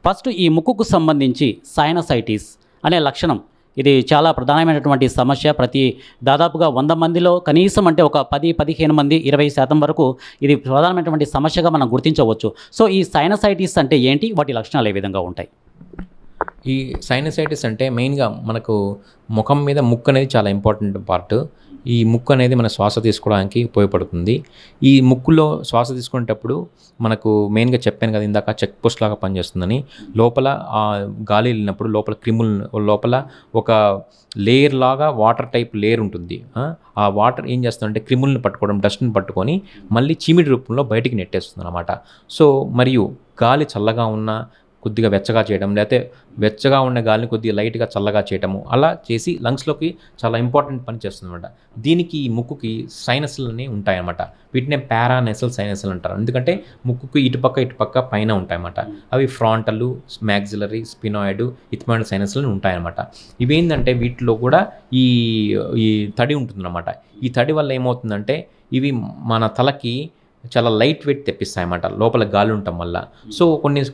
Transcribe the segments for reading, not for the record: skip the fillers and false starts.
First ఈ ముక్కుకు సంబంధించి సైనసైటిస్ అనే లక్షణం ఇది చాలా ప్రధానమైనటువంటి సమస్య. దాదాపుగా 100 మందిలో కనీసం అంటే ఒక 10-15 మంది 20% వరకు ఇది ప్రధానమైనటువంటి సమస్యగా మనం గుర్తించవచ్చు. సో ఈ సైనసైటిస్ అంటే ఏంటి? వాటి లక్షణాలు ఏ విధంగా ఉంటాయి? ఈ సైనసైటిస్ అంటే మెయిన్గా మనకు ముఖం మీద ముక్కు అనేది చాలా ఇంపార్టెంట్ పార్ట్. ఈ ముక్కు అనేది మన శ్వాస తీసుకోవడానికి ఉపయోగపడుతుంది. ఈ ముక్కులో శ్వాస తీసుకునేటప్పుడు మనకు మెయిన్గా చెప్పాను కదా ఇందాక చెక్ పోస్ట్ లాగా పనిచేస్తుందని. లోపల గాలి వెళ్ళినప్పుడు లోపల క్రిములు లోపల ఒక లేయర్ లాగా వాటర్ టైప్ లేయర్ ఉంటుంది. ఆ వాటర్ ఏం చేస్తుందంటే క్రిములను పట్టుకోవడం, డస్ట్ని పట్టుకొని మళ్ళీ చీమిడి రూపంలో బయటికి నెట్టేస్తుంది అన్నమాట. సో మరియు గాలి చల్లగా ఉన్న కొద్దిగా వెచ్చగా చేయడం, లేకపోతే వెచ్చగా ఉన్న గాలిని కొద్దిగా లైట్గా చల్లగా చేయటము, అలా చేసి లంగ్స్లోకి చాలా ఇంపార్టెంట్ పని చేస్తుందన్నమాట. దీనికి ఈ ముక్కుకి సైనస్లని ఉంటాయన్నమాట. వీటినే పారానెసల్ సైనస్లు అంటారు. ఎందుకంటే ముక్కుకి ఇటుపక్క పైన ఉంటాయన్నమాట. అవి ఫ్రాంటల్, మ్యాక్సిలరీ, స్పినాయిడ్, ఇథ్మాయిడ్ సైనస్లు ఉంటాయన్నమాట. ఇవేంటంటే వీటిలో కూడా ఈ తడి ఉంటుందన్నమాట. ఈ తడి వల్ల ఏమవుతుందంటే ఇవి మన తలకి చాలా లైట్ వెయిట్ తెప్పిస్తాయన్నమాట లోపల గాలి ఉండటం వల్ల. సో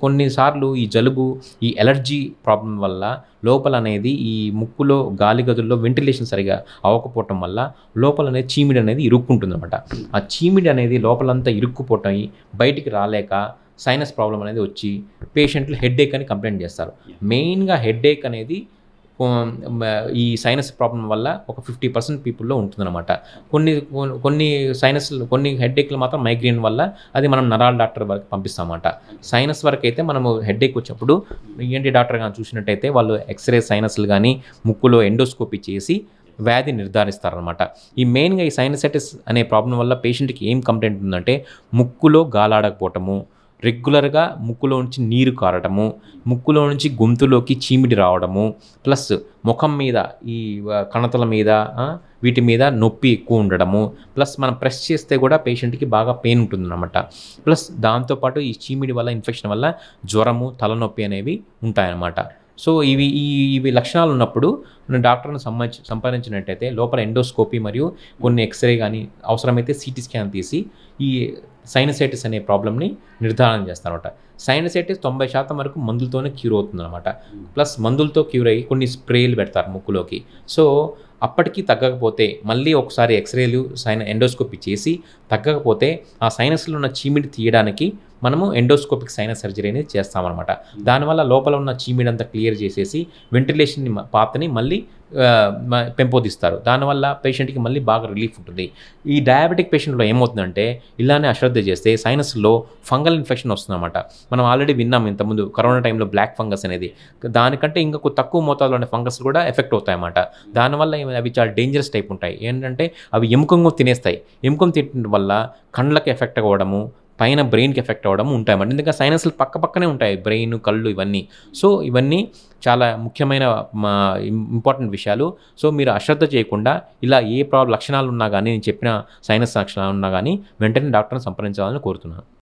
కొన్నిసార్లు ఈ జలుబు, ఈ ఎలర్జీ ప్రాబ్లం వల్ల లోపల అనేది ఈ ముక్కులో గాలి గదుల్లో వెంటిలేషన్ సరిగా అవ్వకపోవటం వల్ల లోపల అనేది చీమిడి అనేది ఇరుక్కుంటుంది అనమాట. ఆ చీమిడి అనేది లోపలంతా ఇరుక్కుపోవటం బయటికి రాలేక సైనస్ ప్రాబ్లం అనేది వచ్చి పేషెంట్లు హెడ్ఏక్ అని కంప్లైంట్ చేస్తారు. మెయిన్గా హెడ్ఏక్ అనేది ఈ సైనస్ ప్రాబ్లం వల్ల ఒక 50% పీపుల్లో ఉంటుందన్నమాట. కొన్ని హెడ్ఏక్లు మాత్రం మైగ్రేన్ వల్ల అది మనం నరాల డాక్టర్ వరకు పంపిస్తామన్నమాట. సైనస్ వరకు అయితే మనము హెడ్ఏక్ వచ్చినప్పుడు ఈఎన్టీ డాక్టర్ కానీ చూసినట్టయితే వాళ్ళు ఎక్స్రే సైనస్లు కానీ ముక్కులో ఎండోస్కోపీ చేసి వ్యాధి నిర్ధారిస్తారనమాట. ఈ మెయిన్గా ఈ సైనసైటిస్ అనే ప్రాబ్లం వల్ల పేషెంట్కి ఏం కంప్లైంట్ ఉందంటే ముక్కులో గాలాడకపోవటము, రెగ్యులర్గా ముక్కులో నుంచి నీరు కారటము, ముక్కులో నుంచి గొంతులోకి చీమిడి రావడము, ప్లస్ ముఖం మీద ఈ కణతల మీద వీటి మీద నొప్పి ఎక్కువ ఉండడము, ప్లస్ మనం ప్రెస్ చేస్తే కూడా పేషెంట్కి బాగా పెయిన్ ఉంటుందన్నమాట. ప్లస్ దాంతోపాటు ఈ చీమిడి వల్ల ఇన్ఫెక్షన్ వల్ల జ్వరము, తలనొప్పి అనేవి ఉంటాయన్నమాట. సో ఇవి లక్షణాలు ఉన్నప్పుడు డాక్టర్ను సంప్రదించినట్టయితే లోపల ఎండోస్కోపీ మరియు కొన్ని ఎక్స్రే కానీ అవసరమైతే సిటీ స్కాన్ తీసి ఈ సైనసైటిస్ అనే ప్రాబ్లమ్ని నిర్ధారణ చేస్తారన్నమాట. సైనసైటిస్ 90% వరకు మందులతోనే క్యూర్ అవుతుందన్నమాట. ప్లస్ మందులతో క్యూర్ అయ్యి కొన్ని స్ప్రేలు పెడతారు ముక్కులోకి. సో అప్పటికి తగ్గకపోతే మళ్ళీ ఒకసారి ఎక్స్రేలు ఎండోస్కోపీ చేసి తగ్గకపోతే ఆ సైనస్లో ఉన్న చీమిడి తీయడానికి మనము ఎండోస్కోపిక్ సైనస్ సర్జరీ అనేది చేస్తామన్నమాట. దానివల్ల లోపల ఉన్న చీమిడి అంతా క్లియర్ చేసేసి వెంటిలేషన్ పాత్రని మళ్ళీ పెంపొందిస్తారు. దానివల్ల పేషెంట్కి మళ్ళీ బాగా రిలీఫ్ ఉంటుంది. ఈ డయాబెటిక్ పేషెంట్లో ఏమవుతుందంటే ఇలానే అశ్రద్ధ చేస్తే సైనస్లో ఫంగల్ ఇన్ఫెక్షన్ వస్తుందన్నమాట. మనం ఆల్రెడీ విన్నాం ఇంతకుముందు కరోనా టైంలో బ్లాక్ ఫంగస్ అనేది. దానికంటే ఇంకా తక్కువ మోతాదులో ఉన్న ఫంగస్ కూడా ఎఫెక్ట్ అవుతాయన్నమాట. దానివల్ల అవి చాలా డేంజరస్ టైప్ ఉంటాయి. ఏంటంటే అవి ఎముకను తినేస్తాయి. ఎముకను తినడం వల్ల కండ్లకి ఎఫెక్ట్ అవ్వడము, పైన బ్రెయిన్కి ఎఫెక్ట్ అవ్వడం ఉంటాయన్నమాట. ఎందుకంటే సైనస్లు పక్కనే ఉంటాయి, బ్రెయిన్, కళ్ళు ఇవన్నీ. సో ఇవన్నీ చాలా ముఖ్యమైన ఇంపార్టెంట్ విషయాలు. సో మీరు అశ్రద్ధ చేయకుండా ఇలా ఏ లక్షణాలు ఉన్నా కానీ, నేను చెప్పిన సైనస్ లక్షణాలు ఉన్నా కానీ వెంటనే డాక్టర్ని సంప్రదించాలని కోరుతున్నాను.